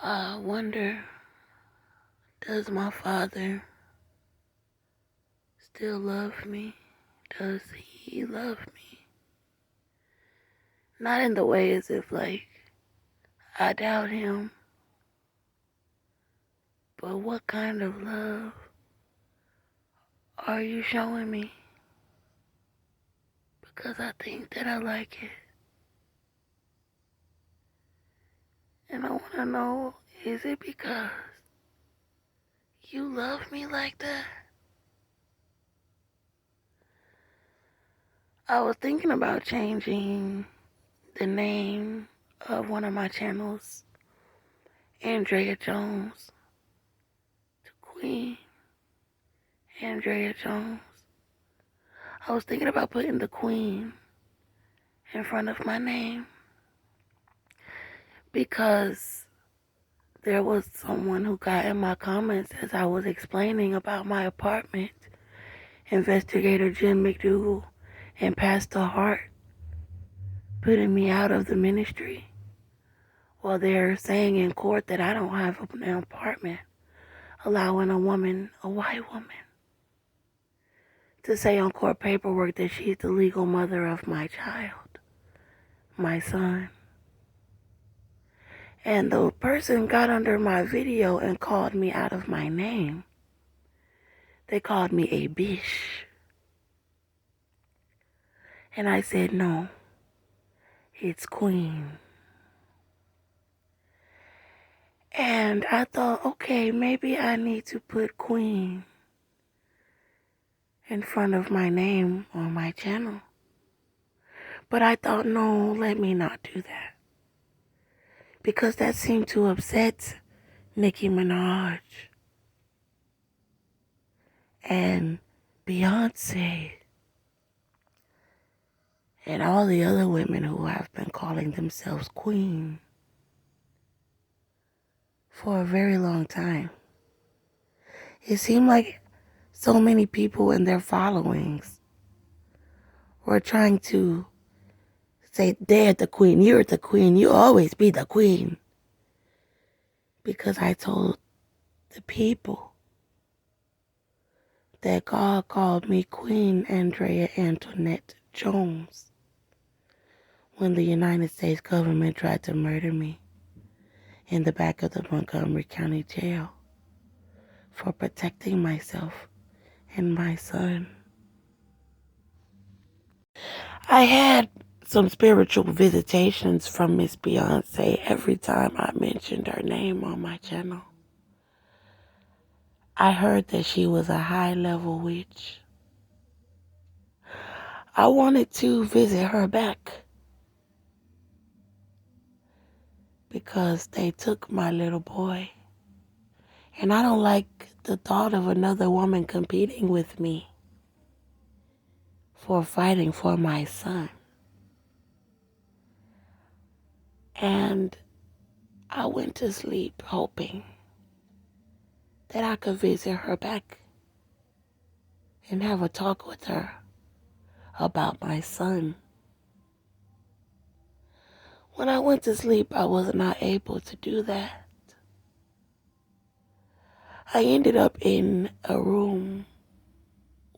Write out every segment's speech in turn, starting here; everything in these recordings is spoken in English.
I wonder, does my father still love me? Does he love me? Not in the way as if, like, I doubt him, but what kind of love are you showing me? Because I think that I like it. And I want to know, is it because you love me like that? I was thinking about changing the name of one of my channels, Andrea Jones, to Queen Andrea Jones. I was thinking about putting the Queen in front of my name because there was someone who got in my comments as I was explaining about my apartment, Investigator Jim McDougal and Pastor Hart putting me out of the ministry. Well, they're saying in court that I don't have an apartment, allowing a white woman, to say on court paperwork that she's the legal mother of my child, my son. And the person got under my video and called me out of my name. They called me a bish. And I said, no, it's Queen. And I thought, okay, maybe I need to put Queen in front of my name on my channel. But I thought, no, let me not do that. Because that seemed to upset Nicki Minaj and Beyonce and all the other women who have been calling themselves Queen for a very long time. It seemed like so many people and their followings were trying to say, they're the queen, you're the queen, you always be the queen. Because I told the people that God called me Queen Andrea Antoinette Jones when the United States government tried to murder me in the back of the Montgomery County Jail for protecting myself and my son. I had some spiritual visitations from Miss Beyonce every time I mentioned her name on my channel. I heard that she was a high-level witch. I wanted to visit her back because they took my little boy. And I don't like the thought of another woman competing with me for fighting for my son. And I went to sleep hoping that I could visit her back and have a talk with her about my son. When I went to sleep, I was not able to do that. I ended up in a room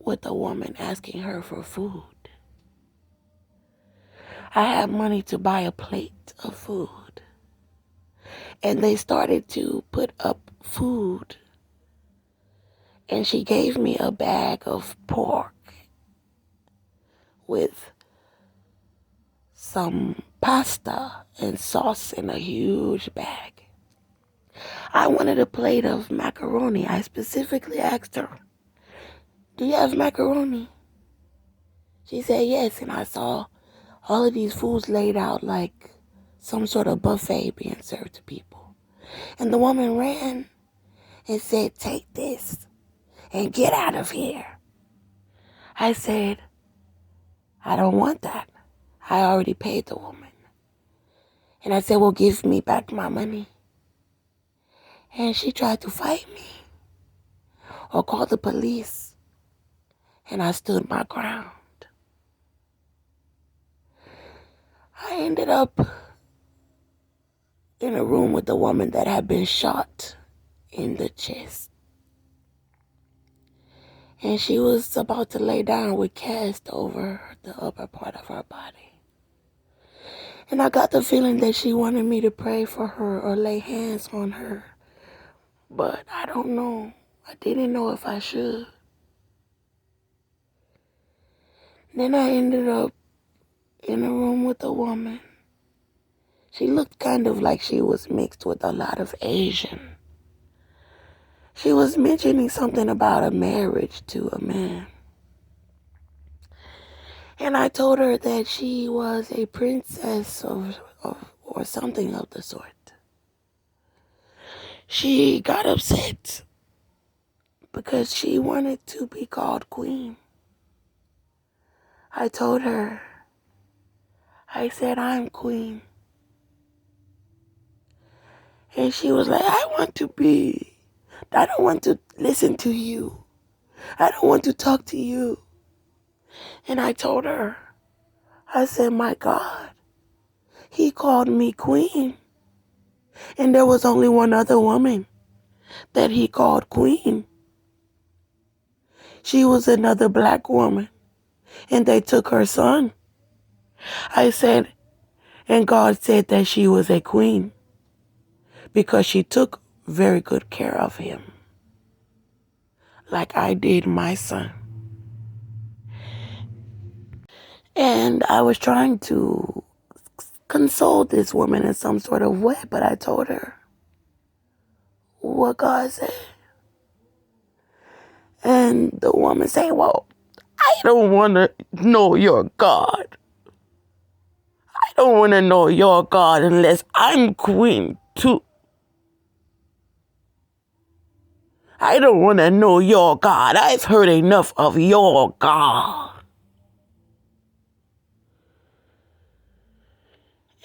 with a woman asking her for food. I had money to buy a plate of food. And they started to put up food. And she gave me a bag of pork with some pasta and sauce in a huge bag. I wanted a plate of macaroni. I specifically asked her, do you have macaroni? She said yes, and I saw all of these foods laid out like some sort of buffet being served to people. And the woman ran and said, take this and get out of here. I said, I don't want that. I already paid the woman. And I said, well, give me back my money. And she tried to fight me or call the police. And I stood my ground. I ended up in a room with a woman that had been shot in the chest. And she was about to lay down with cast over the upper part of her body. And I got the feeling that she wanted me to pray for her or lay hands on her. But I don't know. I didn't know if I should. Then I ended up in a room with a woman. She looked kind of like she was mixed with a lot of Asian. She was mentioning something about a marriage to a man. And I told her that she was a princess or something of the sort. She got upset because she wanted to be called queen. I told her, I said, I'm queen. And she was like, I don't want to listen to you. I don't want to talk to you. And I told her, I said, my God, he called me queen. And there was only one other woman that he called queen. She was another black woman. And they took her son. I said, and God said that she was a queen because she took very good care of him, like I did my son. And I was trying to console this woman in some sort of way, but I told her what God said. And the woman said, well, I don't want to know your God. I don't want to know your God unless I'm queen too. I don't want to know your God. I've heard enough of your God.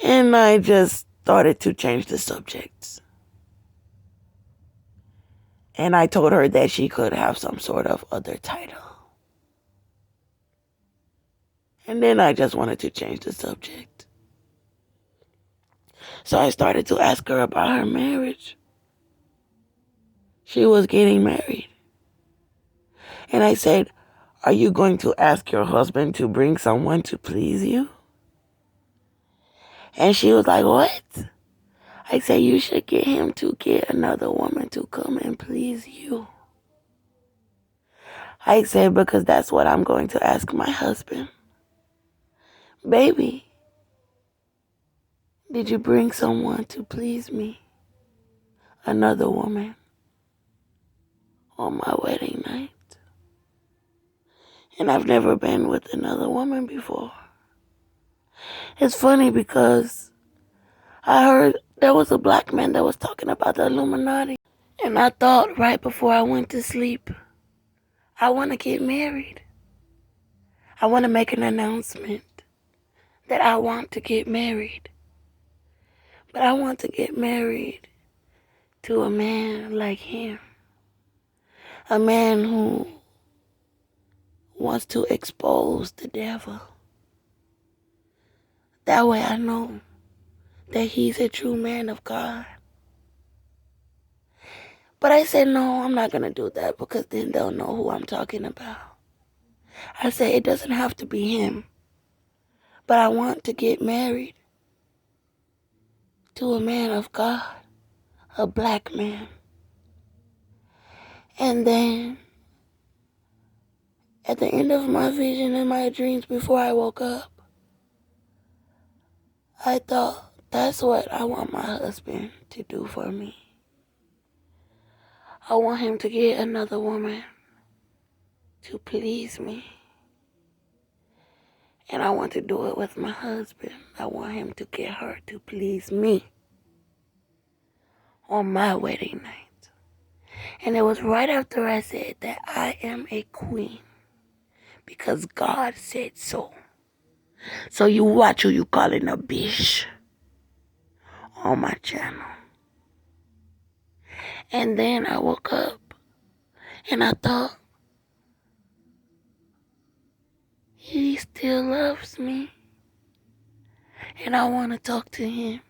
And I just started to change the subject. And I told her that she could have some sort of other title. And then I just wanted to change the subject. So I started to ask her about her marriage. She was getting married. And I said, are you going to ask your husband to bring someone to please you? And she was like, what? I said, you should get him to get another woman to come and please you. I said, because that's what I'm going to ask my husband. Baby, did you bring someone to please me? Another woman on my wedding night. And I've never been with another woman before. It's funny because I heard there was a black man that was talking about the Illuminati. And I thought right before I went to sleep, I want to get married. I want to make an announcement that I want to get married. But I want to get married to a man like him. A man who wants to expose the devil. That way I know that he's a true man of God. But I said, no, I'm not going to do that because then they'll know who I'm talking about. I said, it doesn't have to be him. But I want to get married to a man of God, a black man. And then at the end of my vision and my dreams before I woke up, I thought, that's what I want my husband to do for me. I want him to get another woman to please me. And I want to do it with my husband. I want him to get her to please me on my wedding night. And it was right after I said that I am a queen because God said so. So you watch who you calling a bitch on my channel. And then I woke up and I thought, he still loves me. And I want to talk to him.